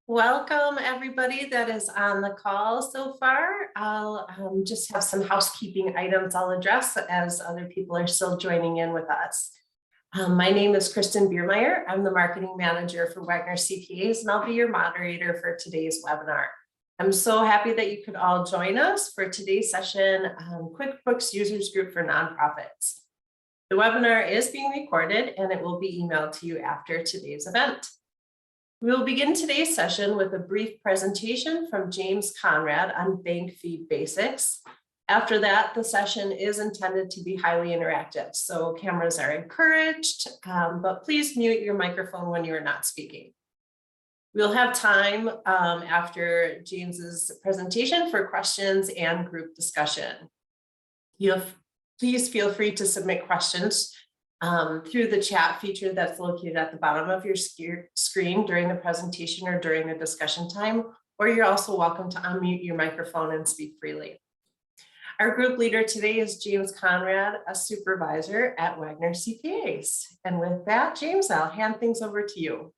Welcome, everybody that is on the call so far. I'll just have some housekeeping items I'll address as other people are still joining in with us. My name is Kristen Biermeyer. I'm the marketing manager for Wagner CPAs, and I'll be your moderator for today's webinar. I'm so happy that you could all join us for today's session, QuickBooks Users Group for Nonprofits. The webinar is being recorded and it will be emailed to you after today's event. We will begin today's session with a brief presentation from James Conrad on bank feed basics. After that, the session is intended to be highly interactive, so cameras are encouraged, but please mute your microphone when you are not speaking. We'll have time after James's presentation for questions and group discussion. Please feel free to submit questions through the chat feature that's located at the bottom of your screen during the presentation or during the discussion time, or you're also welcome to unmute your microphone and speak freely. Our group leader today is James Conrad, a supervisor at Wagner CPAs. And with that, James, I'll hand things over to you.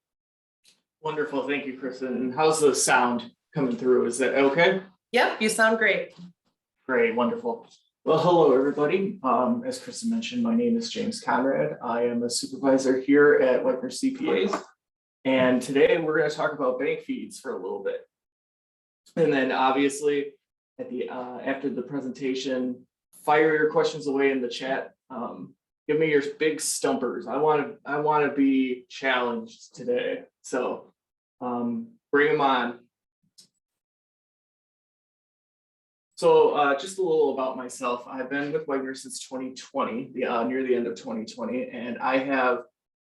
Wonderful, thank you, Kristen. And how's the sound coming through? Is that okay? Yep, you sound great. Great, wonderful. Well, hello, everybody. As Kristen mentioned, my name is James Conrad. I am a supervisor here at Wagner CPAs. And today we're going to talk about bank feeds for a little bit. And then obviously at the after the presentation, fire your questions away in the chat. Give me your big stumpers. I want to be challenged today. So bring them on. So just a little about myself. I've been with Wagner since 2020, near the end of 2020, and I have,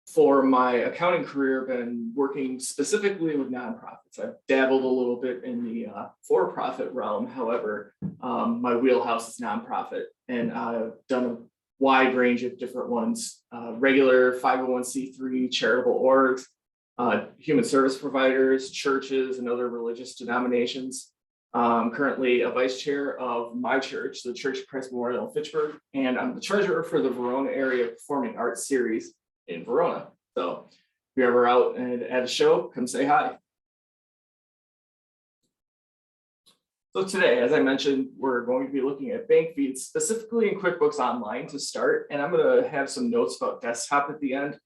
for my accounting career, been working specifically with nonprofits. I've dabbled a little bit in the for-profit realm. However, my wheelhouse is nonprofit, and I've done a wide range of different ones, regular 501c3 charitable orgs, human service providers, churches, and other religious denominations. I'm currently a vice chair of my church, the Church of Christ Memorial in Fitchburg, and I'm the treasurer for the Verona Area Performing Arts Series in Verona. So if you're ever out and at a show, come say hi. So today, as I mentioned, we're going to be looking at bank feeds, specifically in QuickBooks Online to start, and I'm going to have some notes about desktop at the end.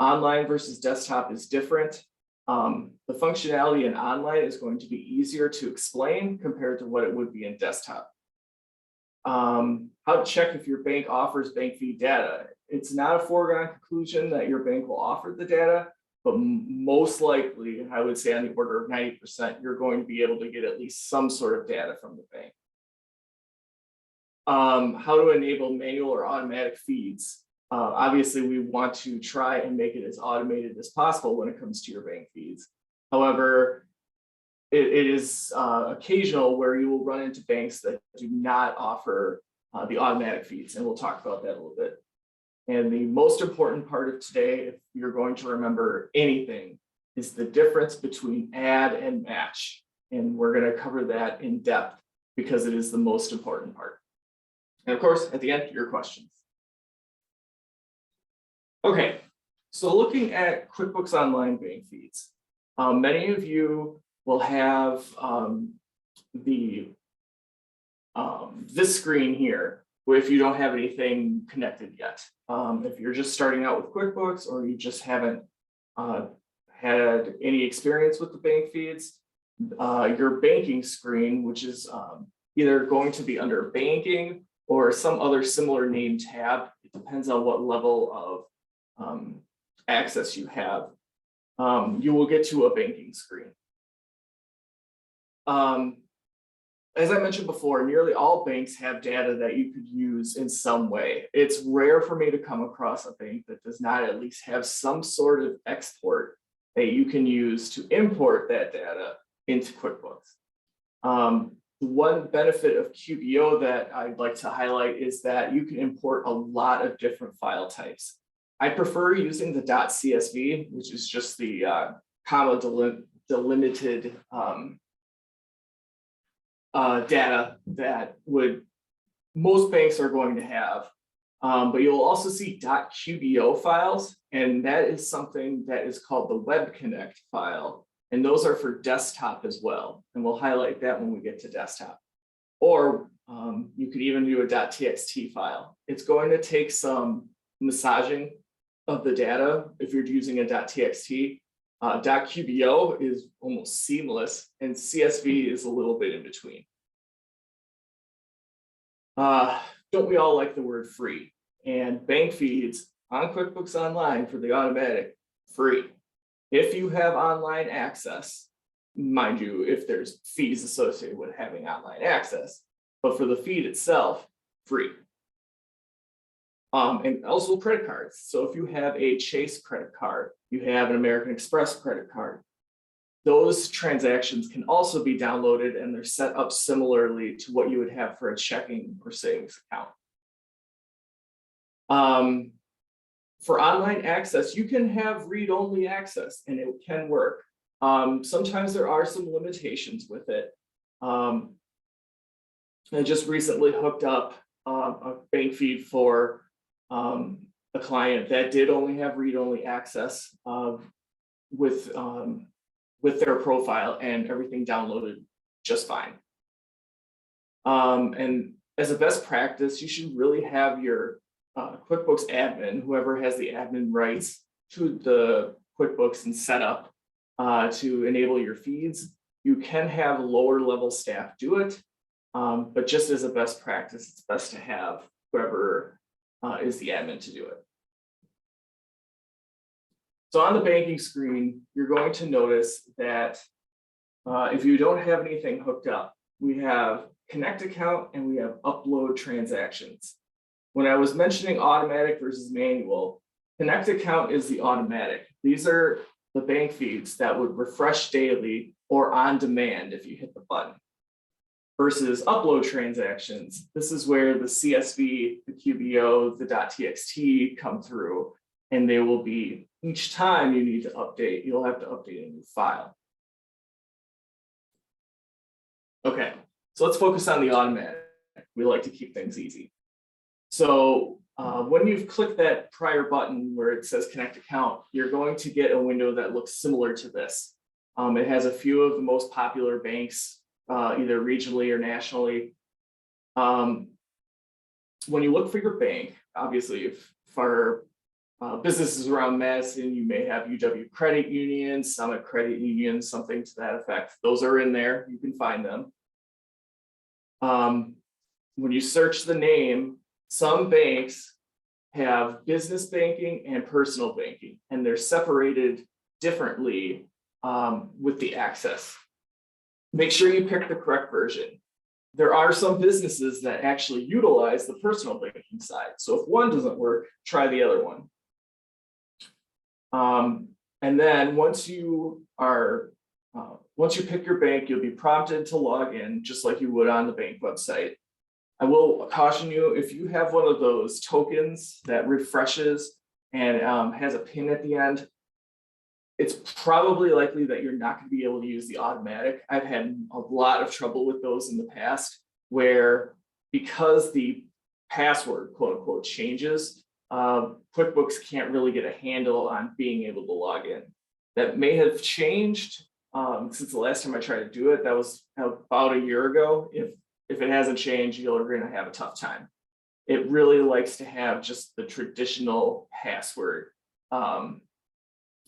Online versus desktop is different. The functionality in online is going to be easier to explain compared to what it would be in desktop. How to check if your bank offers bank feed data. It's not a foregone conclusion that your bank will offer the data, but most likely, I would say on the order of 90%, you're going to be able to get at least some sort of data from the bank. How to enable manual or automatic feeds. Obviously, we want to try and make it as automated as possible when it comes to your bank feeds. However, it is occasional where you will run into banks that do not offer the automatic feeds, and we'll talk about that a little bit. And the most important part of today, if you're going to remember anything, is the difference between add and match. And we're going to cover that in depth because it is the most important part. And of course, at the end, your questions. Okay, so looking at QuickBooks Online bank feeds, many of you will have this screen here, if you don't have anything connected yet. If you're just starting out with QuickBooks or you just haven't had any experience with the bank feeds, your banking screen, which is either going to be under banking or some other similar name tab, it depends on what level of access you have, you will get to a banking screen. As I mentioned before, nearly all banks have data that you could use in some way. It's rare for me to come across a bank that does not at least have some sort of export that you can use to import that data into QuickBooks. One benefit of QBO that I'd like to highlight is that you can import a lot of different file types. I prefer using the .csv, which is just the comma delimited data that most banks are going to have. But you'll also see .qbo files, and that is something that is called the Web Connect file. And those are for desktop as well. And we'll highlight that when we get to desktop. Or you could even do a .txt file. It's going to take some massaging of the data if you're using a .txt. .qbo is almost seamless, and CSV is a little bit in between. Don't we all like the word free? And bank feeds on QuickBooks Online for the automatic, free. If you have online access, mind you, if there's fees associated with having online access, but for the feed itself, free. And also credit cards. So if you have a Chase credit card, you have an American Express credit card, those transactions can also be downloaded, and they're set up similarly to what you would have for a checking or savings account. For online access, you can have read-only access, and it can work. Sometimes there are some limitations with it. I just recently hooked up a bank feed for a client that did only have read-only access with their profile, and everything downloaded just fine. And as a best practice, you should really have your QuickBooks admin, whoever has the admin rights to the QuickBooks and setup to enable your feeds. You can have lower level staff do it, but just as a best practice, it's best to have whoever is the admin to do it. So on the banking screen, you're going to notice that if you don't have anything hooked up, we have connect account and we have upload transactions. When I was mentioning automatic versus manual, connect account is the automatic. These are the bank feeds that would refresh daily or on demand if you hit the button. Versus upload transactions, this is where the CSV, the QBO, the .txt come through, and they will be, each time you need to update, you'll have to update a new file. Okay, so let's focus on the automatic. We like to keep things easy. So when you've clicked that prior button where it says connect account, you're going to get a window that looks similar to this. It has a few of the most popular banks, either regionally or nationally. When you look for your bank, obviously, if for businesses around Madison, you may have UW Credit Union, Summit Credit Union, something to that effect. Those are in there, you can find them. When you search the name, some banks have business banking and personal banking, and they're separated differently with the access. Make sure you pick the correct version. There are some businesses that actually utilize the personal banking side. So if one doesn't work, try the other one. And then once you pick your bank, you'll be prompted to log in just like you would on the bank website. I will caution you, if you have one of those tokens that refreshes and has a PIN at the end, it's probably likely that you're not going to be able to use the automatic. I've had a lot of trouble with those in the past where, because the password, quote unquote, changes, QuickBooks can't really get a handle on being able to log in. That may have changed since the last time I tried to do it. That was about a year ago. If it hasn't changed, you're going to have a tough time. It really likes to have just the traditional password.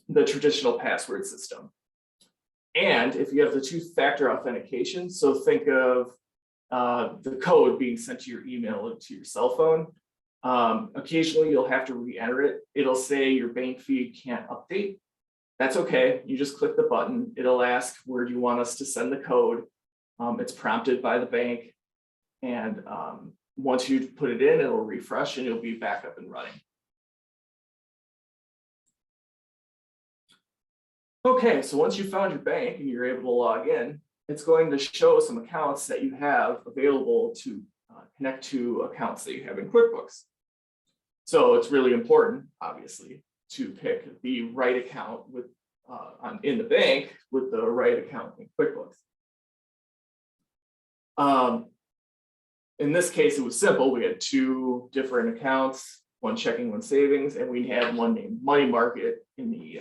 The traditional password system. And if you have the two-factor authentication, so think of the code being sent to your email or to your cell phone. Occasionally you'll have to re-enter it. It'll say your bank feed can't update. That's okay. You just click the button. It'll ask, where do you want us to send the code? It's prompted by the bank. And once you put it in, it'll refresh and it'll be back up and running. Okay, so once you found your bank and you're able to log in, it's going to show some accounts that you have available to connect to accounts that you have in QuickBooks. So it's really important, obviously, to pick the right account with in the bank with the right account in QuickBooks. In this case, it was simple. We had two different accounts, one checking, one savings, and we had one named Money Market in the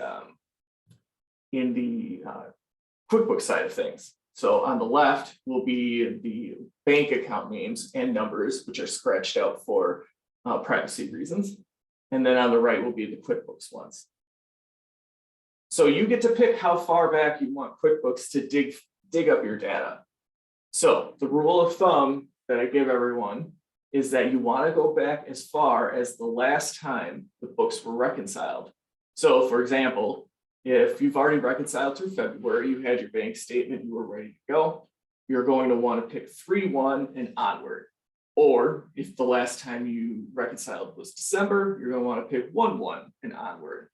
QuickBooks side of things. So on the left will be the bank account names and numbers, which are scratched out for privacy reasons. And then on the right will be the QuickBooks ones. So you get to pick how far back you want QuickBooks to dig up your data. So the rule of thumb that I give everyone is that you want to go back as far as the last time the books were reconciled. So for example, if you've already reconciled through February, you had your bank statement, you were ready to go, you're going to want to pick 3/1 and onward. Or if the last time you reconciled was December, you're going to want to pick 1/1 and onward.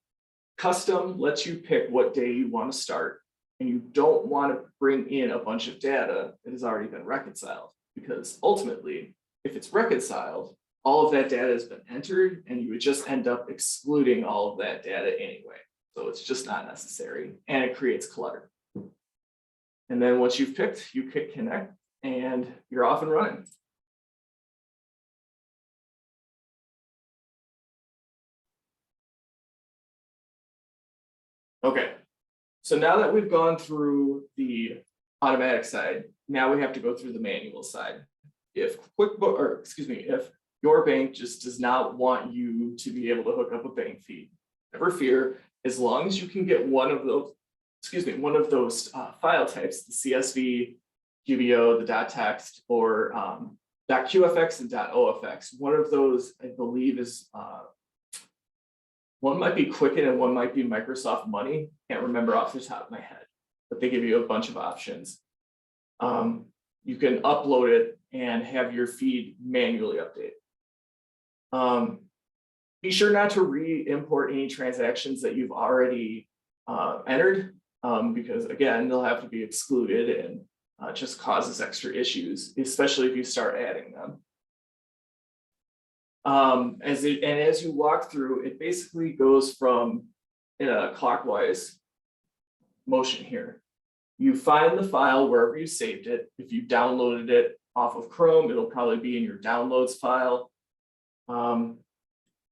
Custom lets you pick what day you want to start, and you don't want to bring in a bunch of data that has already been reconciled, because ultimately, if it's reconciled, all of that data has been entered and you would just end up excluding all of that data anyway. So it's just not necessary and it creates clutter. And then once you've picked, you click connect and you're off and running. Okay, so now that we've gone through the automatic side, now we have to go through the manual side. If if your bank just does not want you to be able to hook up a bank feed, never fear, as long as you can get one of those file types, the CSV, QBO, the .text, or .qfx and .ofx. One of those, I believe, is one might be Quicken and one might be Microsoft Money. Can't remember off the top of my head, but they give you a bunch of options. You can upload it and have your feed manually update. Be sure not to re-import any transactions that you've already entered, because again, they'll have to be excluded and just causes extra issues, especially if you start adding them. As you walk through, it basically goes from in a clockwise motion here. You find the file wherever you saved it. If you downloaded it off of Chrome, it'll probably be in your downloads file.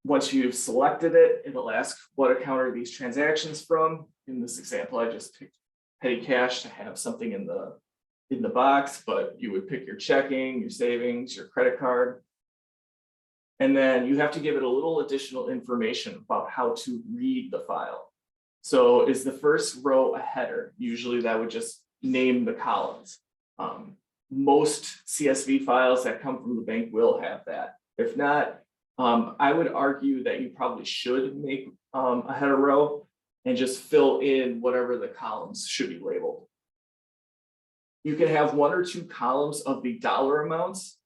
Once you've selected it, it'll ask what account are these transactions from. In this example, I just picked petty cash to have something in the box, but you would pick your checking, your savings, your credit card. And then you have to give it a little additional information about how to read the file. So is the first row a header? Usually that would just name the columns. Most CSV files that come from the bank will have that. If not, I would argue that you probably should make a header row and just fill in whatever the columns should be labeled. You can have 1 or 2 columns of the dollar amounts.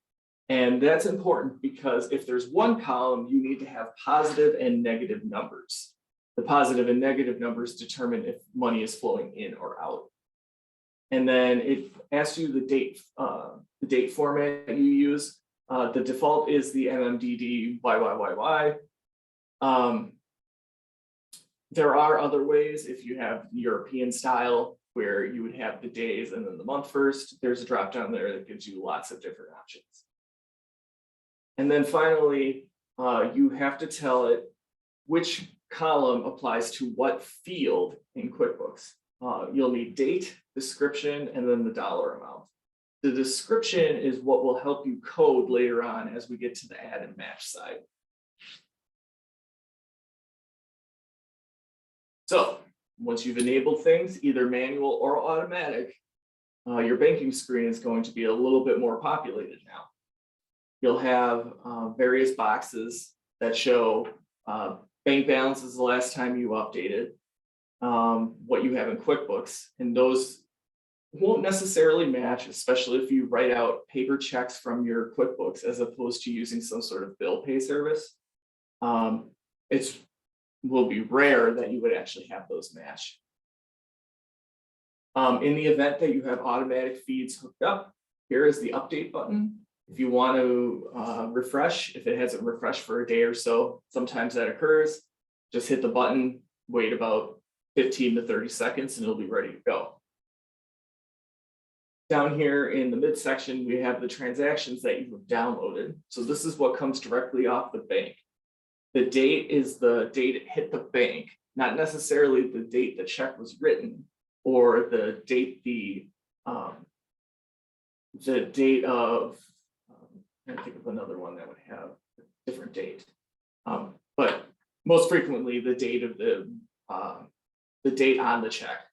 And that's important because if there's one column, you need to have positive and negative numbers. The positive and negative numbers determine if money is flowing in or out. And then it asks you the date format you use. The default is the MMDD YYYY. There are other ways. If you have European style where you would have the days and then the month first, there's a drop down there that gives you lots of different options. And then finally, you have to tell it which column applies to what field in QuickBooks. You'll need date, description, and then the dollar amount. The description is what will help you code later on as we get to the add and match side. So once you've enabled things, either manual or automatic, your banking screen is going to be a little bit more populated now. You'll have various boxes that show bank balances the last time you updated, what you have in QuickBooks, and those won't necessarily match, especially if you write out paper checks from your QuickBooks as opposed to using some sort of bill pay service. It will be rare that you would actually have those match. In the event that you have automatic feeds hooked up, here is the update button. If you want to refresh, if it hasn't refreshed for a day or so, sometimes that occurs, just hit the button, wait about 15 to 30 seconds, and it'll be ready to go. Down here in the midsection, we have the transactions that you have downloaded. So this is what comes directly off the bank. The date is the date it hit the bank, not necessarily the date the check was written. or the date of, I think of another one that would have a different date. But most frequently the date of the date on the check.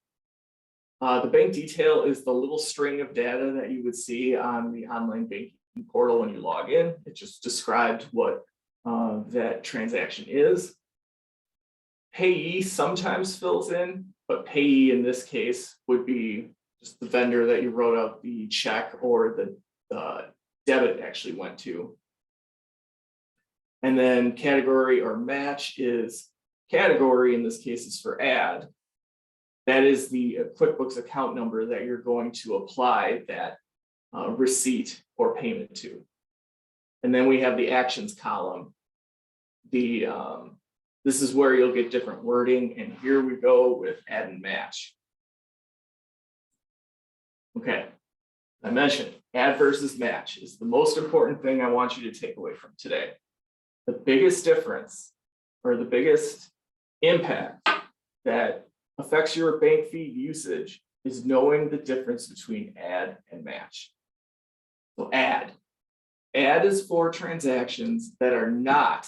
The bank detail is the little string of data that you would see on the online banking portal when you log in. It just described what that transaction is. Payee sometimes fills in, but payee in this case would be just the vendor that you wrote out the check or the debit actually went to. And then category or match is category, in this case is for add. That is the QuickBooks account number that you're going to apply that receipt or payment to. And then we have the actions column. This is where you'll get different wording, and here we go with add and match. Okay, I mentioned add versus match is the most important thing I want you to take away from today. The biggest difference or the biggest impact that affects your bank feed usage is knowing the difference between add and match. So add is for transactions that are not,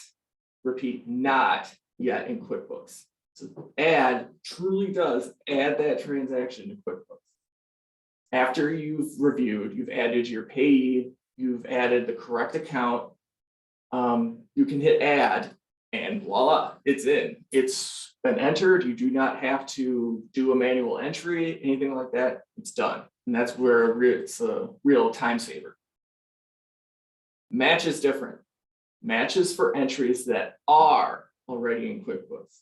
repeat, not yet in QuickBooks. So add truly does add that transaction to QuickBooks. After you've reviewed, you've added your payee, you've added the correct account, you can hit add and voila, it's in. It's been entered. You do not have to do a manual entry, anything like that. It's done. And that's where it's a real time saver. Match is different. Match is for entries that are already in QuickBooks.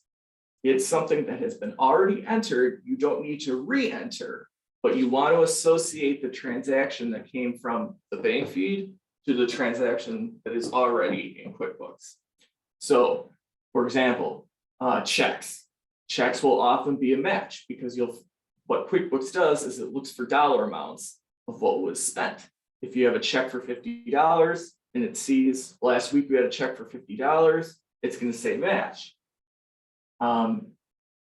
It's something that has been already entered. You don't need to re-enter, but you want to associate the transaction that came from the bank feed to the transaction that is already in QuickBooks. So, for example, checks. Checks will often be a match because what QuickBooks does is it looks for dollar amounts of what was spent. If you have a check for $50 and it sees last week we had a check for $50, it's going to say match.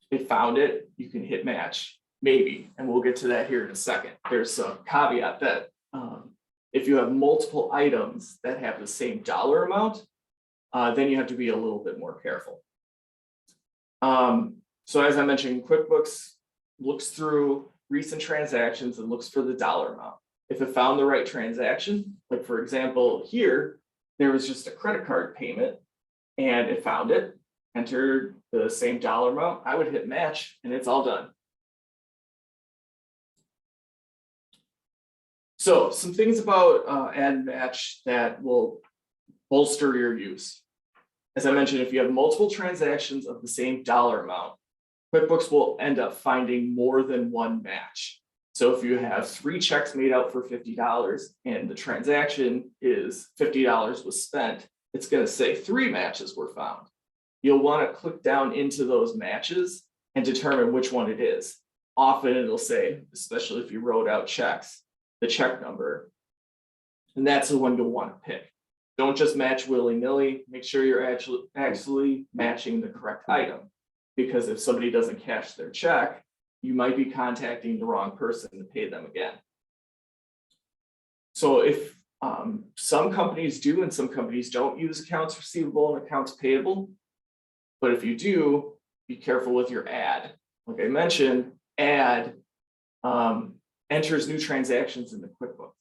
It found it, you can hit match, maybe, and we'll get to that here in a second. There's a caveat that if you have multiple items that have the same dollar amount, then you have to be a little bit more careful. So as I mentioned, QuickBooks looks through recent transactions and looks for the dollar amount. If it found the right transaction, like for example, here, there was just a credit card payment and it found it, entered the same dollar amount, I would hit match and it's all done. So some things about add and match that will bolster your use. As I mentioned, if you have multiple transactions of the same dollar amount, QuickBooks will end up finding more than one match. So if you have 3 checks made out for $50 and the transaction is $50 was spent, it's going to say 3 matches were found. You'll want to click down into those matches and determine which one it is. Often it'll say, especially if you wrote out checks, the check number, and that's the one you'll want to pick. Don't just match willy-nilly. Make sure you're actually matching the correct item, because if somebody doesn't cash their check, you might be contacting the wrong person to pay them again. So if some companies do and some companies don't use accounts receivable and accounts payable, but if you do, be careful with your add. Like I mentioned, add enters new transactions into QuickBooks.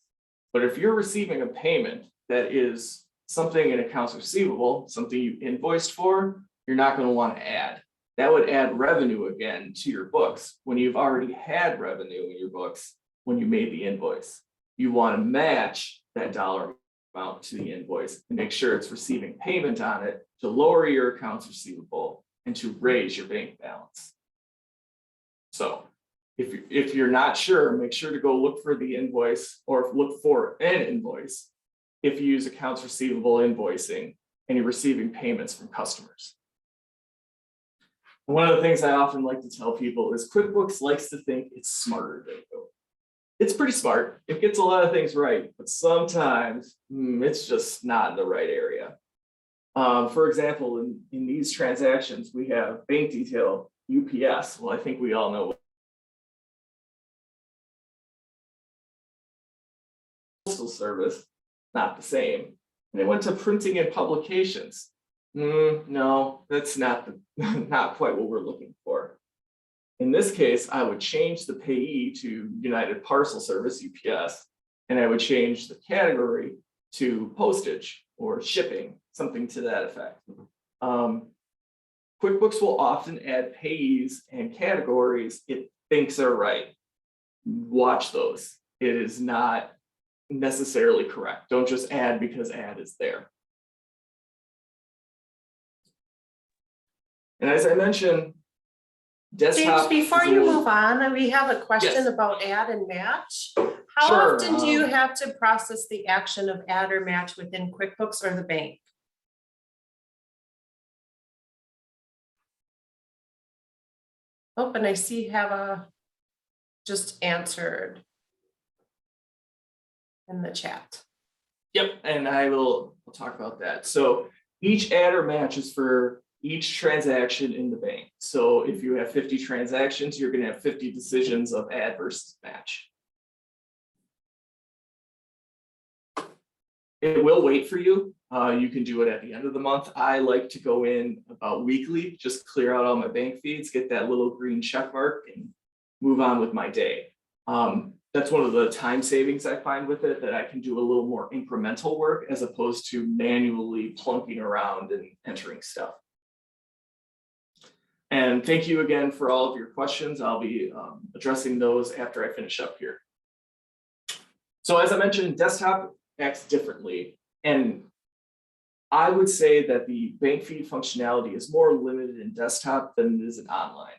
But if you're receiving a payment that is something in accounts receivable, something you invoiced for, you're not going to want to add. That would add revenue again to your books when you've already had revenue in your books when you made the invoice. You want to match that dollar amount to the invoice and make sure it's receiving payment on it to lower your accounts receivable and to raise your bank balance. So if you're not sure, make sure to go look for the invoice or look for an invoice if you use accounts receivable invoicing and you're receiving payments from customers. One of the things I often like to tell people is QuickBooks likes to think it's smarter than you. It's pretty smart. It gets a lot of things right, but sometimes it's just not in the right area. For example, in these transactions, we have bank detail, UPS. Well, I think we all know postal service, not the same. And they went to printing and publications. No, that's not not quite what we're looking for. In this case, I would change the payee to United Parcel Service, UPS, and I would change the category to postage or shipping, something to that effect. QuickBooks will often add payees and categories it thinks are right. Watch those. It is not necessarily correct. Don't just add because add is there. And as I mentioned, desktop. James, before you move on, we have a question Yes. about add and match. How Sure, often do you have to process the action of add or match within QuickBooks or the bank? Oh, and I see you have a just answered in the chat. Yep, and we'll talk about that. So each add or match is for each transaction in the bank. So if you have 50 transactions, you're going to have 50 decisions of add versus match. It will wait for you. You can do it at the end of the month. I like to go in about weekly, just clear out all my bank feeds, get that little green check mark and move on with my day. That's one of the time savings I find with it, that I can do a little more incremental work as opposed to manually plunking around and entering stuff. And thank you again for all of your questions. I'll be addressing those after I finish up here. So as I mentioned, desktop acts differently. And I would say that the bank feed functionality is more limited in desktop than it is in online.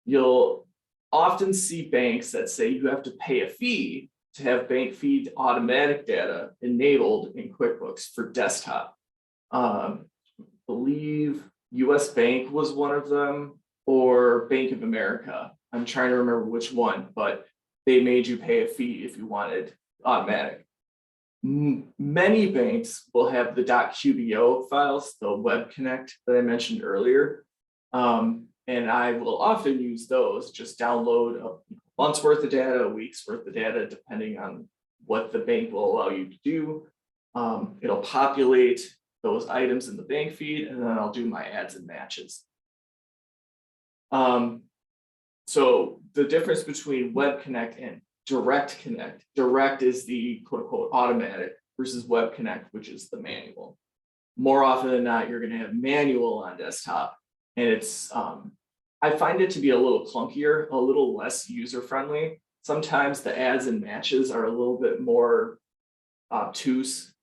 You'll often see banks that say you have to pay a fee to have bank feed automatic data enabled in QuickBooks for desktop. I believe US Bank was one of them, or Bank of America. I'm trying to remember which one, but they made you pay a fee if you wanted automatic. Many banks will have the .QBO files, the Web Connect that I mentioned earlier. And I will often use those, just download a month's worth of data, a week's worth of data, depending on what the bank will allow you to do. It'll populate those items in the bank feed, and then I'll do my adds and matches. So the difference between Web Connect and Direct Connect. Direct is the quote unquote automatic versus Web Connect, which is the manual. More often than not, you're going to have manual on desktop, and it's I find it to be a little clunkier, a little less user friendly. Sometimes the adds and matches are a little bit more obtuse.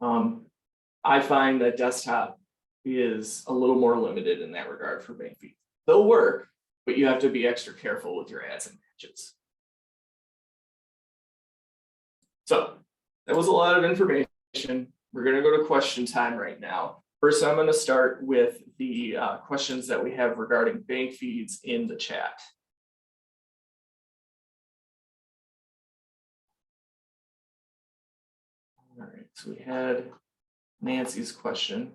I find that desktop is a little more limited in that regard for bank feeds. They'll work, but you have to be extra careful with your adds and matches. So that was a lot of information. We're going to go to question time right now. First, I'm going to start with the questions that we have regarding bank feeds in the chat. All right, so we had Nancy's question.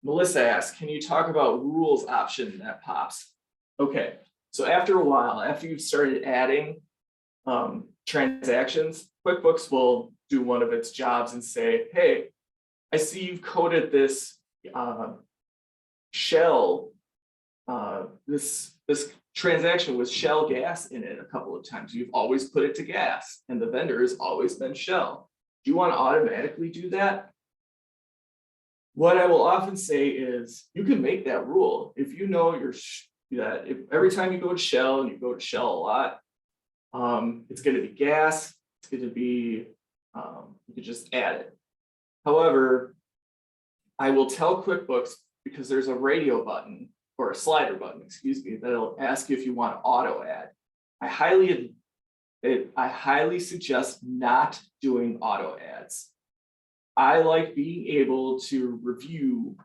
Melissa asked, can you talk about rules option that pops? Okay, so after a while, after you've started adding transactions, QuickBooks will do one of its jobs and say, hey, I see you've coded this Shell, this transaction with Shell gas in it a couple of times. You've always put it to gas, and the vendor has always been Shell. Do you want to automatically do that? What I will often say is you can make that rule. If you know that if every time you go to Shell and you go to Shell a lot, it's going to be gas. It's going to be, you can just add it. However, I will tell QuickBooks, because there's a radio button or a slider button, excuse me, that'll ask you if you want to auto add. I highly suggest not doing auto adds. I like being able to review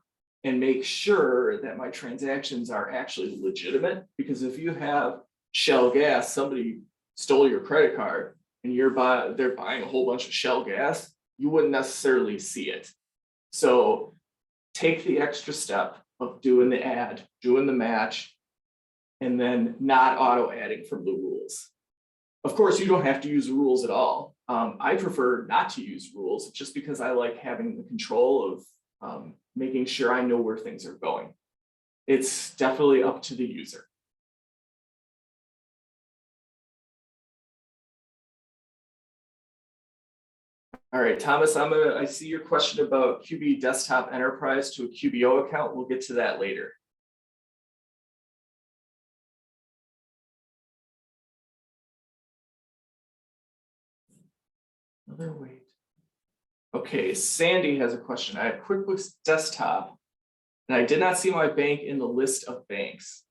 and make sure that my transactions are actually legitimate, because if you have Shell gas, somebody stole your credit card and they're buying a whole bunch of Shell gas, you wouldn't necessarily see it. So take the extra step of doing the add, doing the match, and then not auto adding from the rules. Of course, you don't have to use the rules at all. I prefer not to use rules just because I like having the control of making sure I know where things are going. It's definitely up to the user. All right, Thomas, I see your question about QB Desktop Enterprise to a QBO account. We'll get to that later. Another wait. Okay, Sandy has a question. I have QuickBooks Desktop, and I did not see my bank in the list of banks.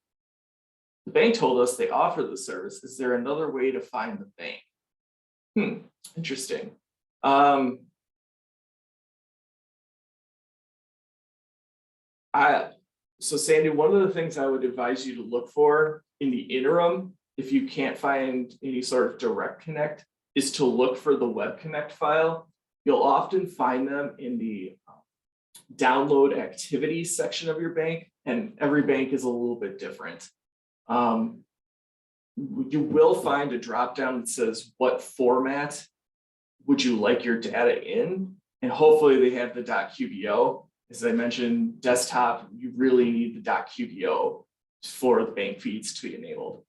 The bank told us they offer the service. Is there another way to find the bank? Interesting. So Sandy, one of the things I would advise you to look for in the interim, if you can't find any sort of direct connect, is to look for the web connect file. You'll often find them in the download activities section of your bank, and every bank is a little bit different. You will find a drop down that says what format would you like your data in, and hopefully they have the .qbo. As I mentioned, desktop, you really need the .qbo for the bank feeds to be enabled.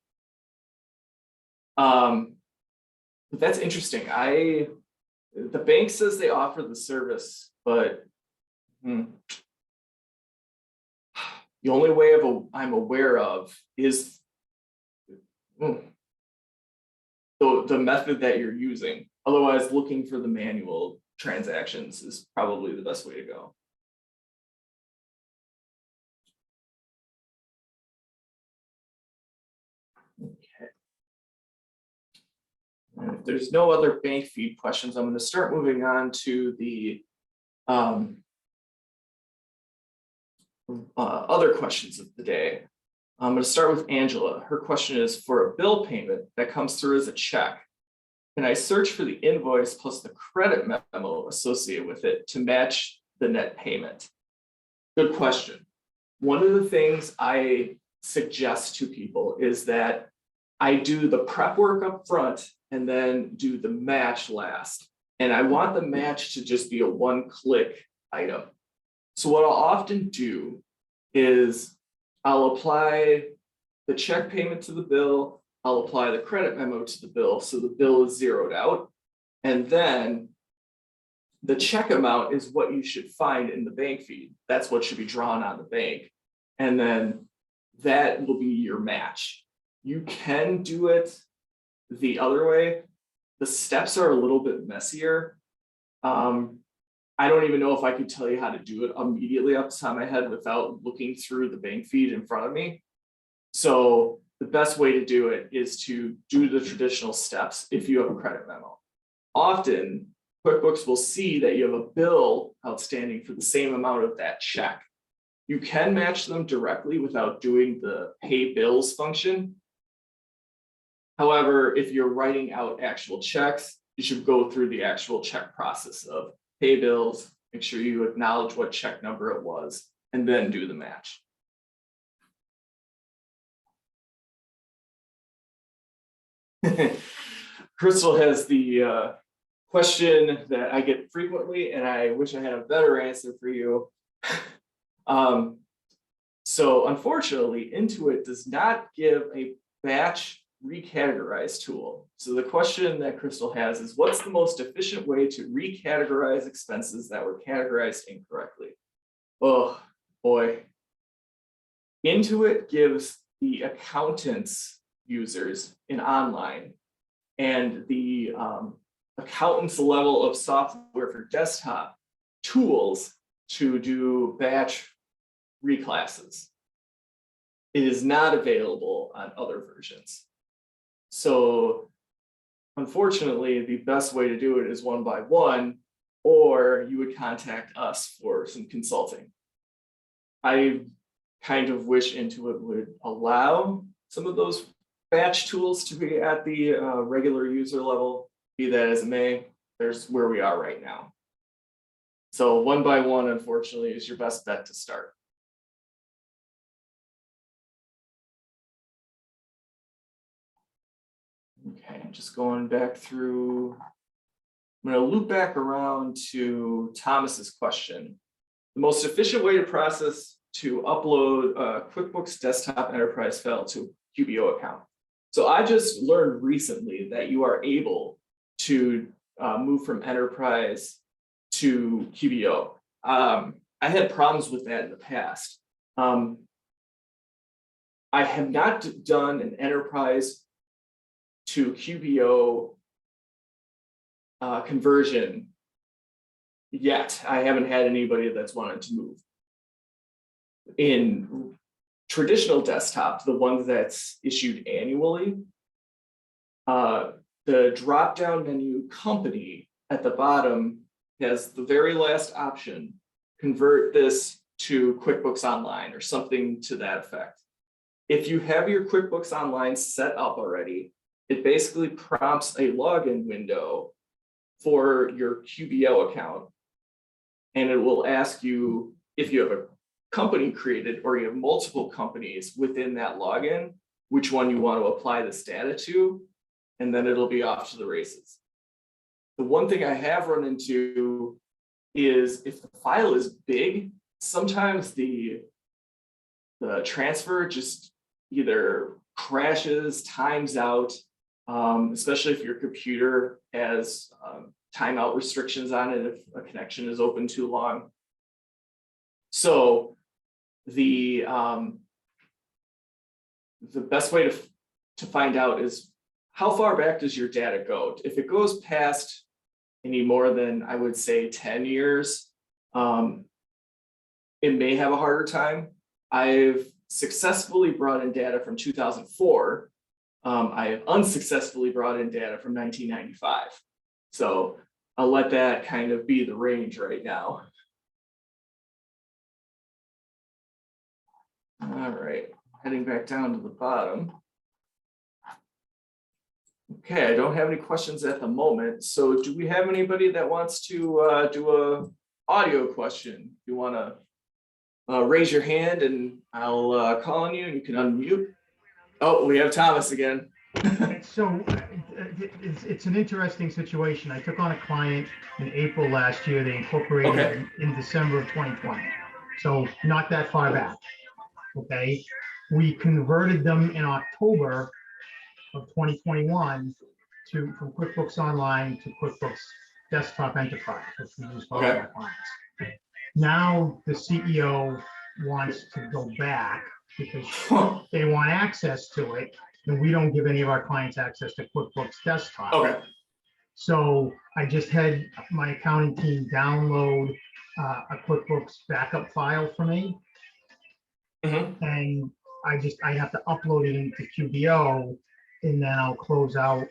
But that's interesting. The bank says they offer the service, but the only way I'm aware of is the method that you're using. Otherwise, looking for the manual transactions is probably the best way to go. Okay. And if there's no other bank feed questions, I'm going to start moving on to the other questions of the day. I'm going to start with Angela. Her question is, for a bill payment that comes through as a check, can I search for the invoice plus the credit memo associated with it to match the net payment? Good question. One of the things I suggest to people is that I do the prep work up front and then do the match last. And I want the match to just be a one-click item. So what I'll often do is I'll apply the check payment to the bill, I'll apply the credit memo to the bill, so the bill is zeroed out. And then the check amount is what you should find in the bank feed. That's what should be drawn on the bank. And then that will be your match. You can do it the other way. The steps are a little bit messier. I don't even know if I could tell you how to do it immediately off the top of my head without looking through the bank feed in front of me. So the best way to do it is to do the traditional steps if you have a credit memo. Often, QuickBooks will see that you have a bill outstanding for the same amount of that check. You can match them directly without doing the pay bills function. However, if you're writing out actual checks, you should go through the actual check process of pay bills, make sure you acknowledge what check number it was, and then do the match. Crystal has the question that I get frequently, and I wish I had a better answer for you. So unfortunately, Intuit does not give a batch recategorize tool. So the question that Crystal has is, what's the most efficient way to recategorize expenses that were categorized incorrectly? Oh boy. Intuit gives the accountants users in online and the accountants level of software for desktop tools to do batch reclasses. It is not available on other versions. So unfortunately, the best way to do it is one by one, or you would contact us for some consulting. I kind of wish Intuit would allow some of those batch tools to be at the regular user level, be that as it may, there's where we are right now. So one by one, unfortunately, is your best bet to start. Okay, just going back through I'm going to loop back around to Thomas's question. The most efficient way to process to upload a QuickBooks Desktop Enterprise file to QBO account. So I just learned recently that you are able to move from Enterprise to QBO. I had problems with that in the past. I have not done an Enterprise to QBO conversion yet. I haven't had anybody that's wanted to move. In traditional desktop, the one that's issued annually, the drop-down menu company at the bottom has the very last option, convert this to QuickBooks Online or something to that effect. If you have your QuickBooks Online set up already, it basically prompts a login window for your QBO account. And it will ask you if you have a company created or you have multiple companies within that login, which one you want to apply this data to, and then it'll be off to the races. The one thing I have run into is if the file is big, sometimes the transfer just either crashes, times out, especially if your computer has timeout restrictions on it if a connection is open too long. So the best way to find out is how far back does your data go? If it goes past any more than, I would say, 10 years, it may have a harder time. I've successfully brought in data from 2004. I have unsuccessfully brought in data from 1995. So I'll let that kind of be the range right now. All right, heading back down to the bottom. Okay, I don't have any questions at the moment. So do we have anybody that wants to do a audio question? You want to raise your hand and I'll call on you and you can unmute. Oh, we have Thomas again. So it's an interesting situation. I took on a client in April last year. They incorporated in December of 2020. So not that far back. Okay. We converted them in October of 2021 from QuickBooks Online to QuickBooks Desktop Enterprise, which we use for all our clients. Now the CEO wants to go back because they want access to it, and we don't give any of our clients access to QuickBooks Desktop. Okay. So I just had my accounting team download a QuickBooks backup file for me. Mm-hmm. And I have to upload it into QBO, and then I'll close out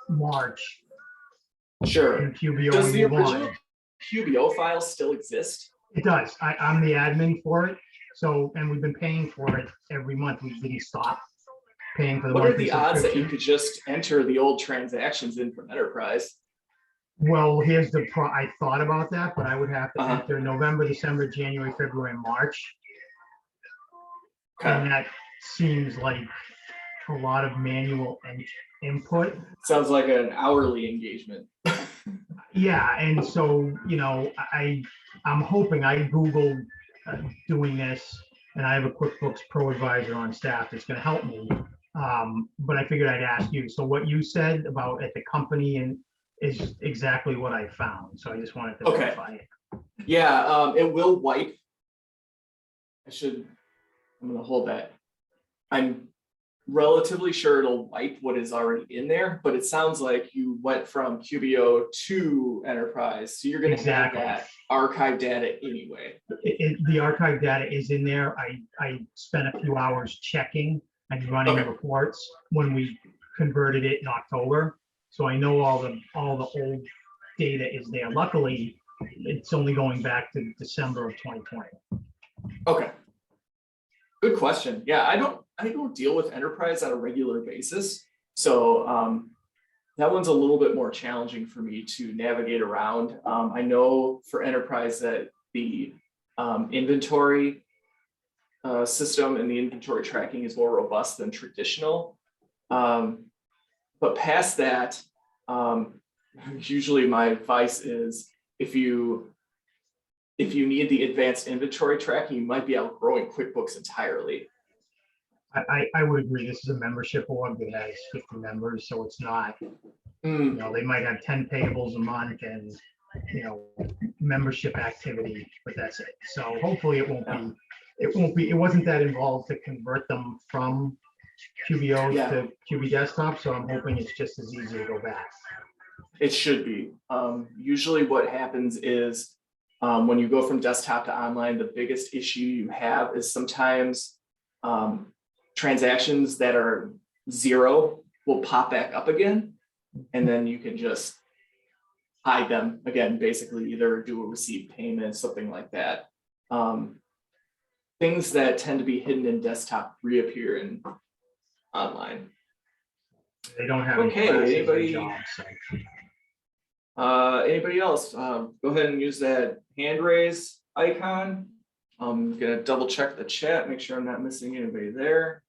March. Sure. And QBO. Does the original QBO file still exist? It does. I'm the admin for it. So, and we've been paying for it every month. We didn't stop paying for the monthly subscription. What are the odds that you could just enter the old transactions in from Enterprise? Well, here's the I thought about that, but I would have to enter November, December, January, February, and March. Okay. And that seems like a lot of manual input. Sounds like an hourly engagement. Yeah, and so, you know, I'm hoping I Googled doing this, and I have a QuickBooks Pro Advisor on staff that's going to help me. But I figured I'd ask you. So what you said about at the company and is exactly what I found. So I just wanted to verify it. Yeah, it will wipe. I'm going to hold that. I'm relatively sure it'll wipe what is already in there, but it sounds like you went from QBO to Enterprise, so you're going to have that archive data anyway. The archive data is in there. I spent a few hours checking and running reports when we converted it in October, so I know all the old data is there. Luckily, it's only going back to December of 2020. Okay. Good question. Yeah, I don't deal with Enterprise on a regular basis, so that one's a little bit more challenging for me to navigate around. I know for Enterprise that the inventory system and the inventory tracking is more robust than traditional, but past that, usually my advice is if you need the advanced inventory tracking, you might be outgrowing QuickBooks entirely. I would agree. This is a membership org that has 50 members, so it's not, you know, they might have 10 payables a month and, you know, membership activity, but that's it. So hopefully it wasn't that involved to convert them from QBO to QB desktop. So I'm hoping it's just as easy to go back. It should be. Usually what happens is when you go from desktop to online, the biggest issue you have is sometimes transactions that are 0 will pop back up again, and then you can just hide them again, basically either do a received payment, something like that. Things that tend to be hidden in desktop reappear in online. They don't have Okay, any anybody? jobs, so. Anybody else? Go ahead and use that hand raise icon. I'm gonna double check the chat, make sure I'm not missing anybody there.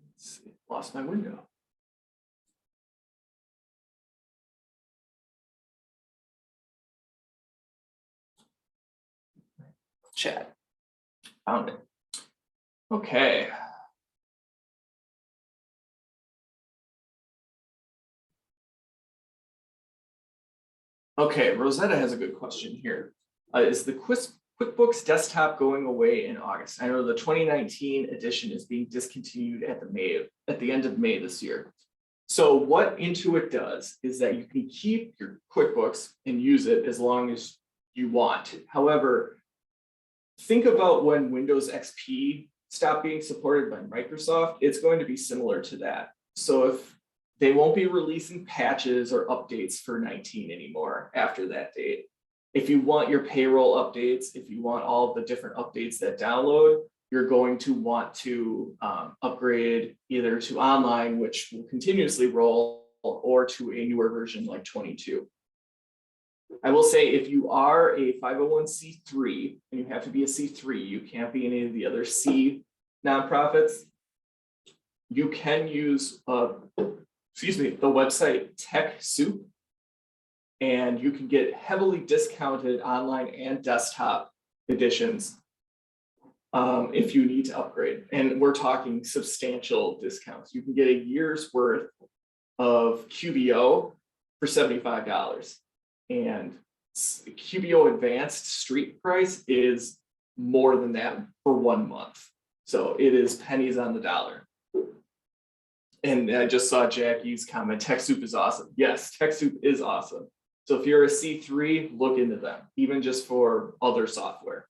Let's see, lost my window. Chat, found it. Okay. Okay, Rosetta has a good question here. Is the QuickBooks Desktop going away in August? I know the 2019 edition is being discontinued at the end of May this year. So what Intuit does is that you can keep your QuickBooks and use it as long as you want. However, think about when Windows XP stopped being supported by Microsoft, it's going to be similar to that. So if they won't be releasing patches or updates for 19 anymore after that date. If you want your payroll updates, if you want all of the different updates that download, you're going to want to upgrade either to online, which will continuously roll, or to a newer version like 22. I will say if you are a 501c3 and you have to be a C3, you can't be any of the other C nonprofits, you can use the website TechSoup, and you can get heavily discounted online and desktop editions if you need to upgrade. And we're talking substantial discounts. You can get a year's worth of QBO for $75. And QBO Advanced street price is more than that for 1 month. So it is pennies on the dollar. And I just saw Jackie's comment, TechSoup is awesome. Yes, TechSoup is awesome. So if you're a C3, look into them, even just for other software.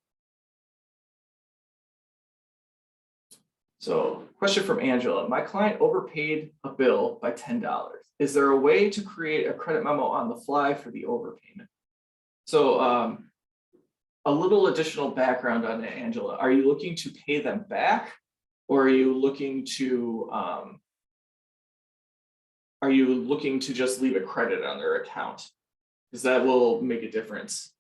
So question from Angela, my client overpaid a bill by $10. Is there a way to create a credit memo on the fly for the overpayment? So a little additional background on that, Angela. Are you looking to pay them back, or are you looking to just leave a credit on their account? Because that will make a difference.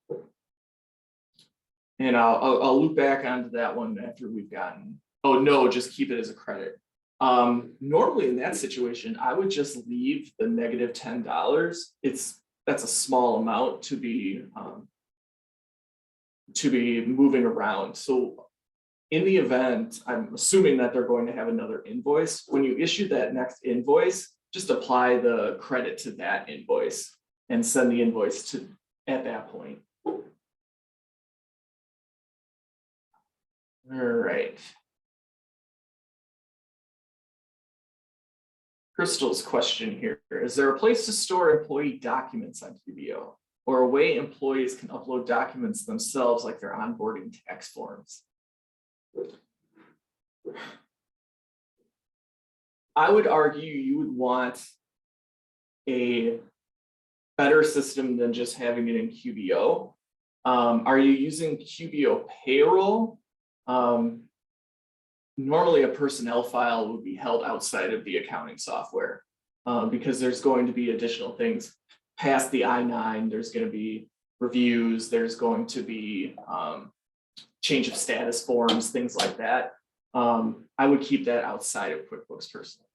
And I'll loop back onto that one after we've gotten. Oh no, just keep it as a credit. Normally in that situation, I would just leave the negative $10. That's a small amount to be moving around. So in the event, I'm assuming that they're going to have another invoice. When you issue that next invoice, just apply the credit to that invoice and send the invoice to at that point. All right. Crystal's question here, is there a place to store employee documents on QBO, or a way employees can upload documents themselves like their onboarding tax forms? I would argue you would want a better system than just having it in QBO. Are you using QBO payroll? Normally a personnel file would be held outside of the accounting software because there's going to be additional things past the I-9. There's going to be reviews. There's going to be change of status forms, things like that. I would keep that outside of QuickBooks personally.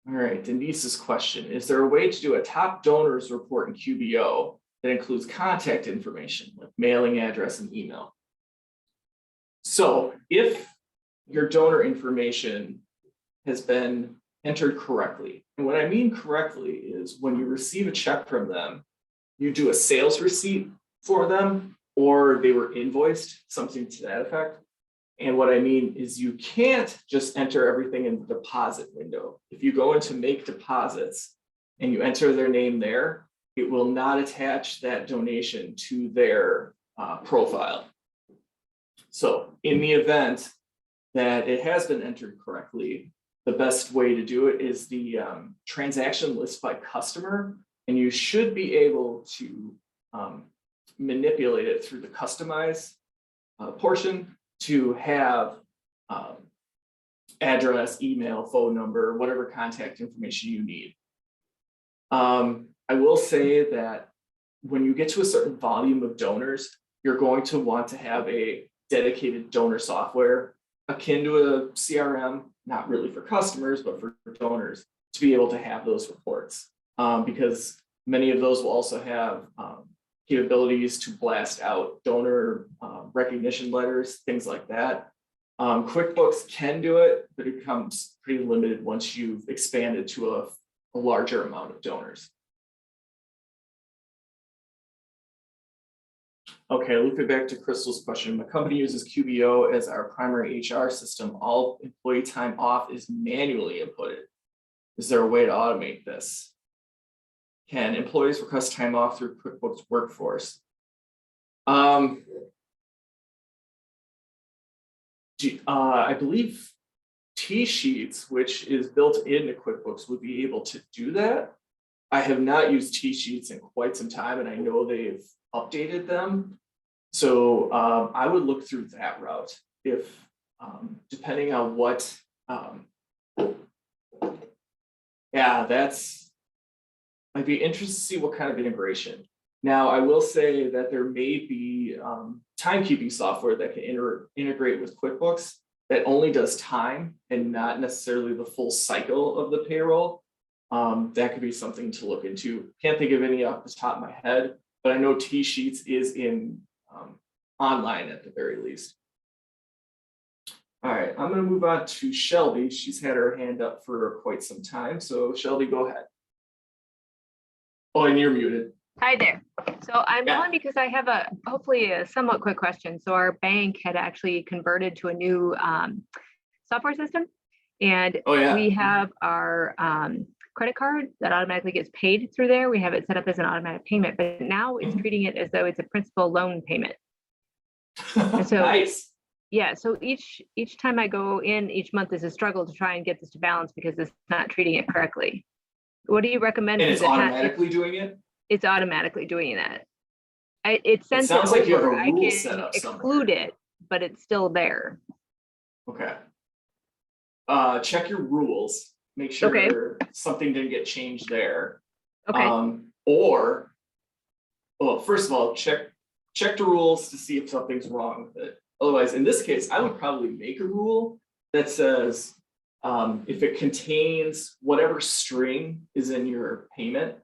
All right, Denise's question. Is there a way to do a top donors report in QBO that includes contact information like mailing address and email? So if your donor information has been entered correctly, and what I mean correctly is when you receive a check from them, you do a sales receipt for them, or they were invoiced, something to that effect. And what I mean is you can't just enter everything in the deposit window. If you go into make deposits and you enter their name there, it will not attach that donation to their profile. So in the event that it has been entered correctly, the best way to do it is the transaction list by customer, and you should be able to manipulate it through the customize portion to have address, email, phone number, whatever contact information you need. I will say that when you get to a certain volume of donors, you're going to want to have a dedicated donor software akin to a CRM, not really for customers, but for donors, to be able to have those reports. Because many of those will also have capabilities to blast out donor recognition letters, things like that. QuickBooks can do it, but it becomes pretty limited once you've expanded to a larger amount of donors. Okay, looping back to Crystal's question. My company uses QBO as our primary HR system. All employee time off is manually inputted. Is there a way to automate this? Can employees request time off through QuickBooks Workforce? I believe T-Sheets, which is built into QuickBooks, would be able to do that. I have not used T-Sheets in quite some time, and I know they've updated them. So I would look through that route if, depending on what, yeah, I'd be interested to see what kind of integration. Now, I will say that there may be timekeeping software that can integrate with QuickBooks that only does time and not necessarily the full cycle of the payroll. That could be something to look into. Can't think of any off the top of my head, but I know T-Sheets is in online at the very least. All right, I'm going to move on to Shelby. She's had her hand up for quite some time. So Shelby, go ahead. Oh, and you're muted. Hi there. So I'm on because I have hopefully a somewhat quick question. So our bank had actually converted to a new software system, and we have our credit card that automatically gets paid through there. We have it set up as an automatic payment, but now it's treating it as though it's a principal loan payment. And so, nice. Yeah. So each time I go in each month is a struggle to try and get this to balance because it's not treating it correctly. What do you recommend? And it's automatically doing it? It's automatically doing that. It sends sounds like you have a I rule can set up exclude it, but it's still there. Okay. Check your rules. Make sure something didn't get changed there. Okay. Or, well, first of all, check the rules to see if something's wrong with it. Otherwise, in this case, I would probably make a rule that says if it contains whatever string is in your payment.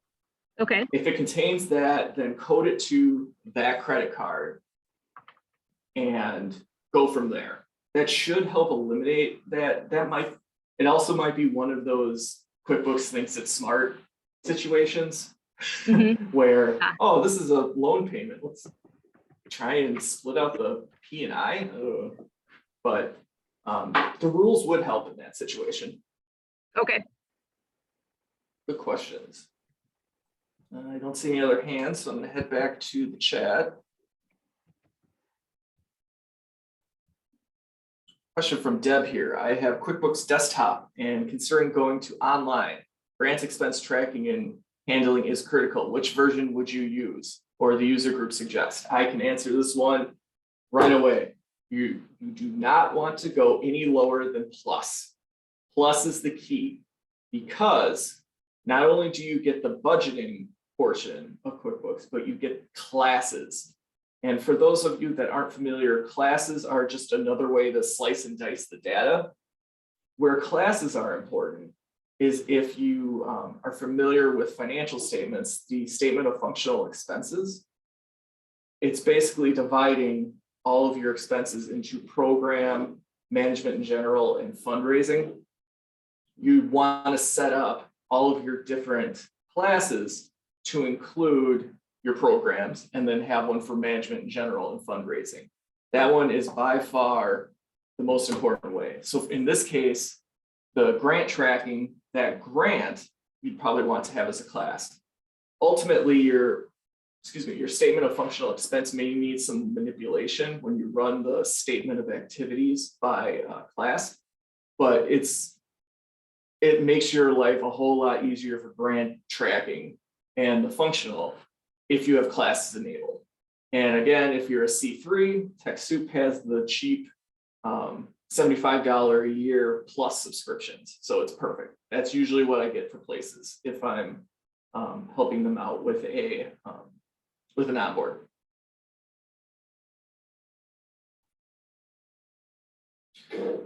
Okay. If it contains that, then code it to that credit card and go from there. That should help eliminate that. It also might be one of those QuickBooks thinks it's smart situations where, oh, this is a loan payment. Let's try and split out the P&I. But the rules would help in that situation. Okay. Good questions. I don't see any other hands, so I'm going to head back to the chat. Question from Deb here. I have QuickBooks Desktop and considering going to online. Grant expense tracking and handling is critical. Which version would you use or the user group suggest? I can answer this one right away. You do not want to go any lower than Plus. Plus is the key because not only do you get the budgeting portion of QuickBooks, but you get classes. And for those of you that aren't familiar, classes are just another way to slice and dice the data. Where classes are important is if you are familiar with financial statements, the statement of functional expenses. It's basically dividing all of your expenses into program, management in general, and fundraising. You want to set up all of your different classes to include your programs and then have one for management in general and fundraising. That one is by far the most important way. So in this case, the grant tracking, that grant, you'd probably want to have as a class. Ultimately, your statement of functional expense may need some manipulation when you run the statement of activities by class, but it makes your life a whole lot easier for grant tracking and the functional if you have classes enabled. And again, if you're a C3, TechSoup has the cheap $75 a year plus subscriptions. So it's perfect. That's usually what I get for places if I'm helping them out with an onboard.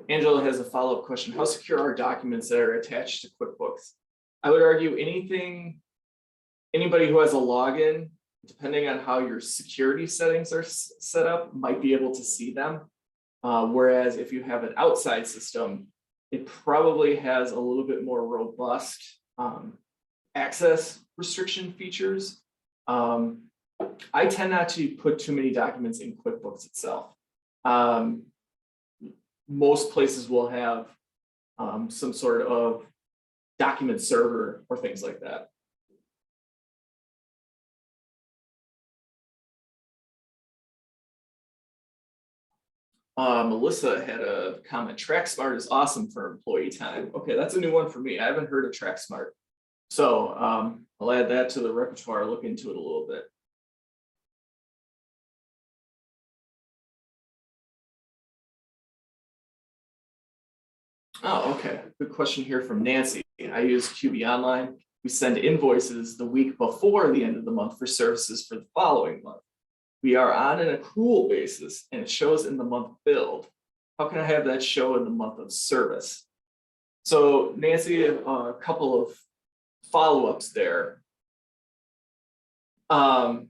Angela has a follow-up question. How secure are documents that are attached to QuickBooks? I would argue anybody who has a login, depending on how your security settings are set up, might be able to see them. Whereas if you have an outside system, it probably has a little bit more robust access restriction features. I tend not to put too many documents in QuickBooks itself. Most places will have some sort of document server or things like that. Melissa had a comment, TrackSmart is awesome for employee time. Okay, that's a new one for me. I haven't heard of TrackSmart. So I'll add that to the repertoire, look into it a little bit. Oh, okay. Good question here from Nancy. I use QB Online. We send invoices the week before the end of the month for services for the following month. We are on an accrual basis and it shows in the month billed. How can I have that show in the month of service? So Nancy, a couple of follow-ups there. When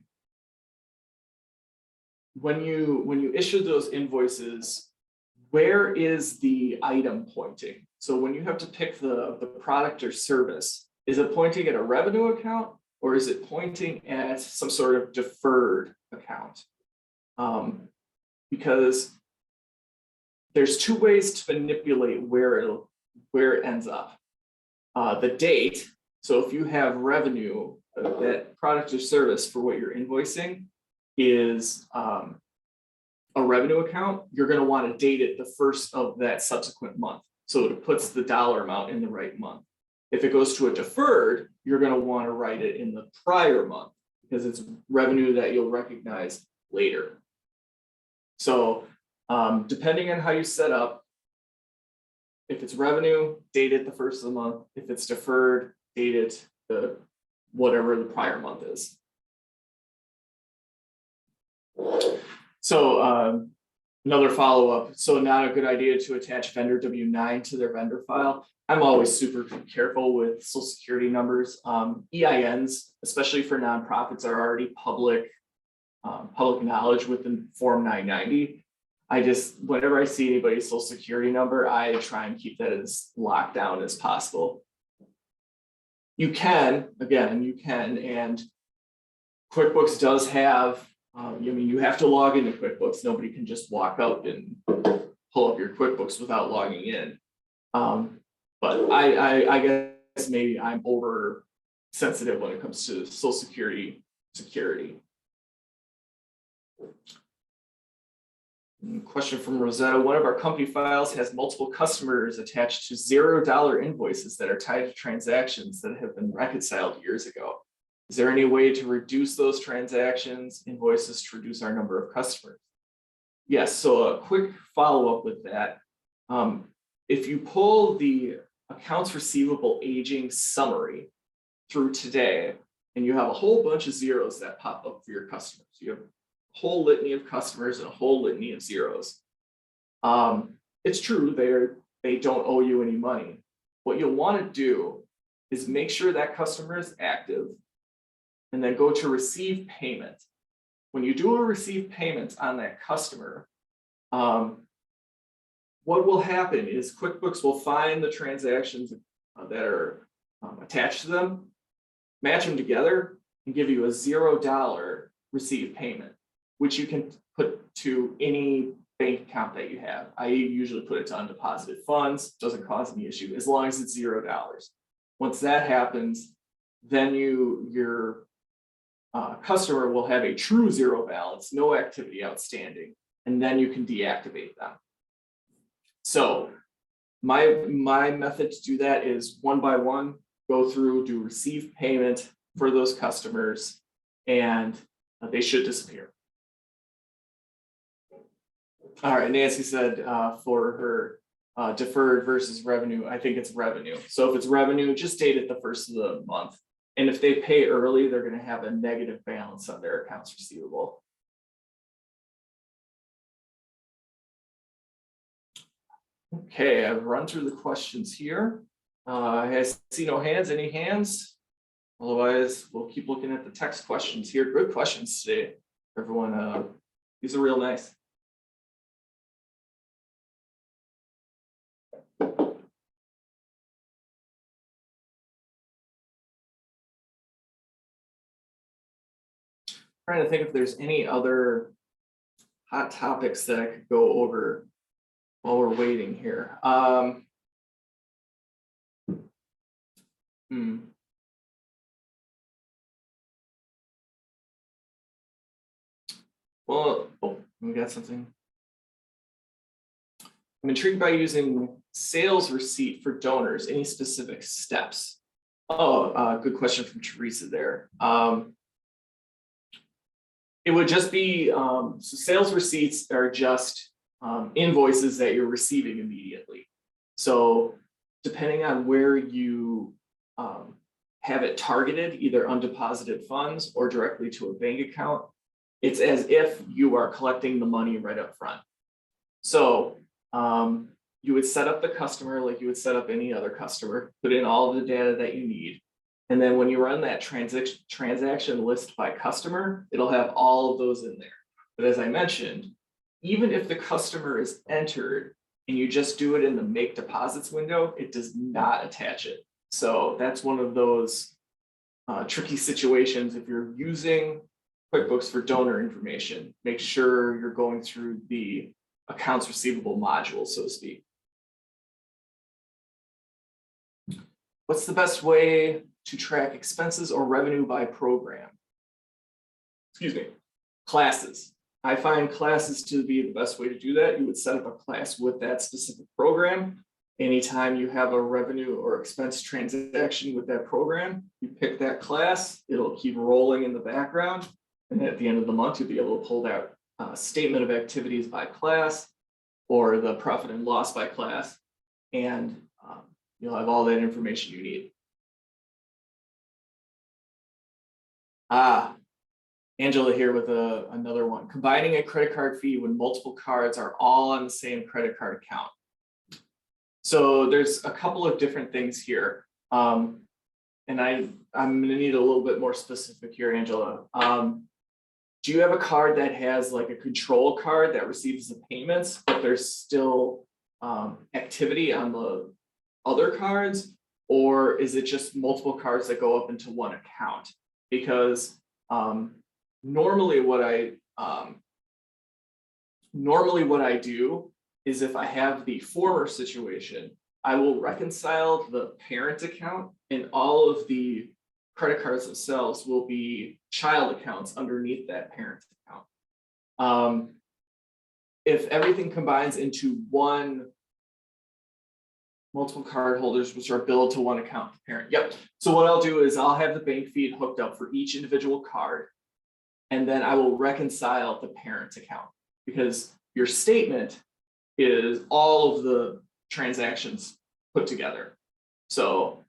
you issue those invoices, where is the item pointing? So when you have to pick the product or service, is it pointing at a revenue account or is it pointing at some sort of deferred account? Because there's two ways to manipulate where it ends up. The date, so if you have revenue, that product or service for what you're invoicing is a revenue account, you're going to want to date it the first of that subsequent month. So it puts the dollar amount in the right month. If it goes to a deferred, you're going to want to write it in the prior month because it's revenue that you'll recognize later. So depending on how you set up, if it's revenue, date it the first of the month. If it's deferred, date it whatever the prior month is. So another follow-up. So not a good idea to attach vendor W-9 to their vendor file. I'm always super careful with Social Security numbers. EINs, especially for nonprofits, are already public knowledge within Form 990. Whenever I see anybody's Social Security number, I try and keep that as locked down as possible. You can, and QuickBooks does have, you have to log into QuickBooks. Nobody can just walk up and pull up your QuickBooks without logging in. But I guess maybe I'm over sensitive when it comes to Social Security security. Question from Rosetta. One of our company files has multiple customers attached to $0 invoices that are tied to transactions that have been reconciled years ago. Is there any way to reduce those transactions invoices to reduce our number of customers? Yes, so a quick follow-up with that. If you pull the accounts receivable aging summary through today, and you have a whole bunch of zeros that pop up for your customers. You have whole litany of customers and a whole litany of zeros. It's true, they don't owe you any money. What you'll want to do is make sure that customer is active and then go to receive payment. When you do a receive payment on that customer, what will happen is QuickBooks will find the transactions that are attached to them, match them together, and give you a $0 receive payment, which you can put to any bank account that you have. I usually put it to undeposited funds, doesn't cause any issue as long as it's $0. Once that happens, then your customer will have a true zero balance, no activity outstanding, and then you can deactivate them. So my method to do that is one by one, go through, do receive payment for those customers, and they should disappear. All right, Nancy said for her deferred versus revenue, I think it's revenue. So if it's revenue, just date it the first of the month. And if they pay early, they're going to have a negative balance on their accounts receivable. Okay, I've run through the questions here. I see no hands. Any hands? Otherwise, we'll keep looking at the text questions here. Good questions today, everyone. These are real nice. Trying to think if there's any other hot topics that I could go over while we're waiting here. Well, we got something. I'm intrigued by using sales receipt for donors. Any specific steps? Oh, good question from Teresa there. It would just be, so sales receipts are just invoices that you're receiving immediately. So depending on where you have it targeted, either undeposited funds or directly to a bank account, it's as if you are collecting the money right up front. So you would set up the customer like you would set up any other customer, put in all of the data that you need. And then when you run that transaction list by customer, it'll have all of those in there. But as I mentioned, even if the customer is entered and you just do it in the make deposits window, it does not attach it. So that's one of those tricky situations. If you're using QuickBooks for donor information, make sure you're going through the accounts receivable module, so to speak. What's the best way to track expenses or revenue by program? Excuse me, classes. I find classes to be the best way to do that. You would set up a class with that specific program. Anytime you have a revenue or expense transaction with that program, you pick that class, it'll keep rolling in the background. And at the end of the month, you'll be able to pull that statement of activities by class or the profit and loss by class. And you'll have all that information you need. Angela here with another one. Combining a credit card fee when multiple cards are all on the same credit card account. So there's a couple of different things here. And I'm gonna need a little bit more specific here, Angela. Do you have a card that has like a control card that receives the payments, but there's still activity on the other cards? Or is it just multiple cards that go up into one account? Because normally what I do is if I have the former situation, I will reconcile the parent account and all of the credit cards themselves will be child accounts underneath that parent account. If everything combines into one, multiple card holders which are billed to one account, the parent. Yep. So what I'll do is I'll have the bank feed hooked up for each individual card, and then I will reconcile the parent account because your statement is all of the transactions put together. So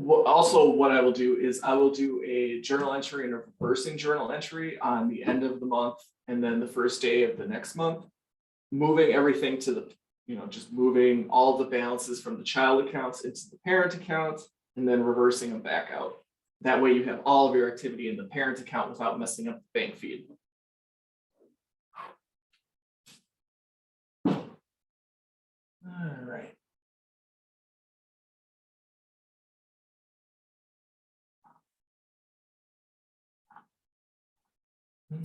Also, what I will do is I will do a journal entry and a reversing journal entry on the end of the month and then the first day of the next month, moving everything to the, just moving all the balances from the child accounts into the parent accounts and then reversing them back out. That way you have all of your activity in the parent account without messing up the bank feed. All right.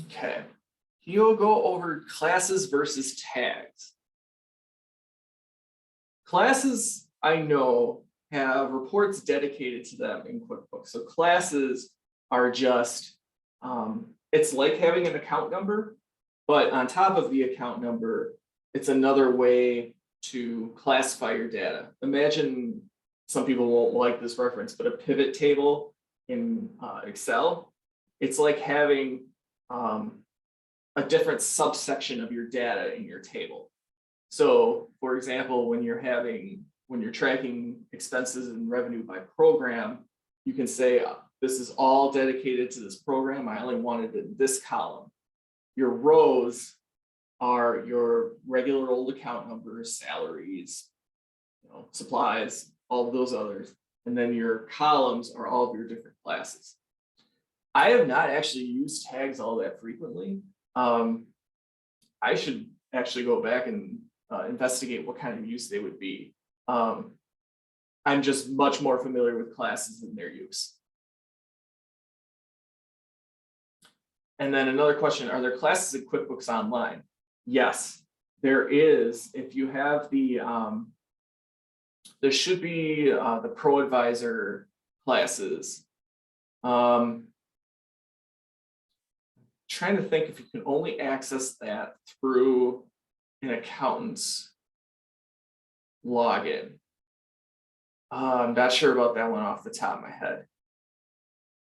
Okay, you'll go over classes versus tags. Classes, I know, have reports dedicated to them in QuickBooks. So classes are just, it's like having an account number, but on top of the account number, it's another way to classify your data. Imagine, some people won't like this reference, but a pivot table in Excel, it's like having a different subsection of your data in your table. So for example, when you're tracking expenses and revenue by program, you can say, this is all dedicated to this program. I only wanted it in this column. Your rows are your regular old account numbers, salaries, supplies, all of those others. And then your columns are all of your different classes. I have not actually used tags all that frequently. I should actually go back and investigate what kind of use they would be. I'm just much more familiar with classes and their use. And then another question, are there classes in QuickBooks Online? Yes, there is. If you have the, there should be the Pro Advisor classes. Trying to think if you can only access that through an accountant's login. I'm not sure about that one off the top of my head.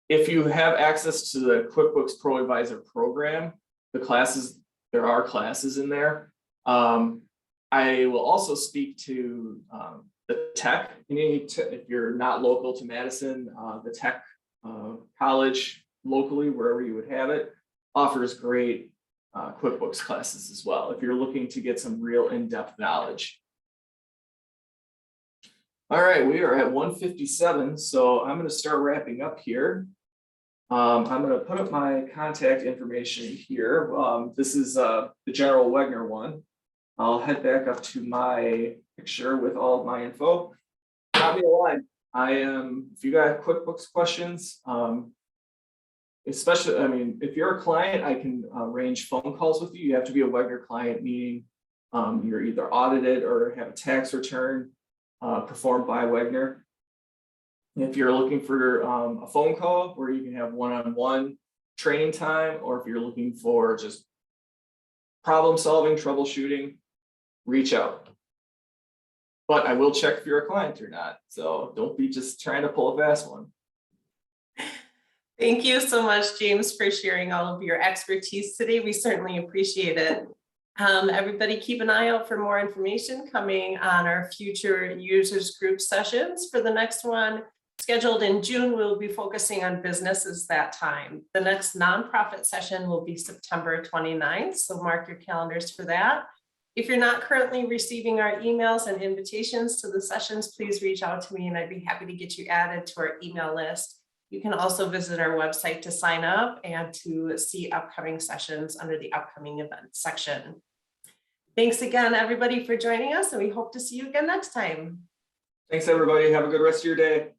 If you have access to the QuickBooks Pro Advisor program, the classes, there are classes in there. I will also speak to the tech. If you're not local to Madison, the tech college locally, wherever you would have it, offers great QuickBooks classes as well, if you're looking to get some real in-depth knowledge. All right, we are at 1:57, so I'm going to start wrapping up here. I'm going to put up my contact information here. This is the General Wegner one. I'll head back up to my picture with all of my info. Drop me a line. If you got QuickBooks questions, especially, if you're a client, I can arrange phone calls with you. You have to be a Wegner client, meaning you're either audited or have a tax return performed by Wegner. If you're looking for a phone call where you can have one-on-one training time, or if you're looking for just problem solving, troubleshooting, reach out. But I will check if you're a client or not. So don't be just trying to pull a fast one. Thank you so much, James, for sharing all of your expertise today. We certainly appreciate it. Everybody keep an eye out for more information coming on our future users group sessions. For the next one scheduled in June, we'll be focusing on businesses that time. The next nonprofit session will be September 29th, so mark your calendars for that. If you're not currently receiving our emails and invitations to the sessions, please reach out to me and I'd be happy to get you added to our email list. You can also visit our website to sign up and to see upcoming sessions under the upcoming events section. Thanks again, everybody, for joining us, and we hope to see you again next time. Thanks, everybody. Have a good rest of your day.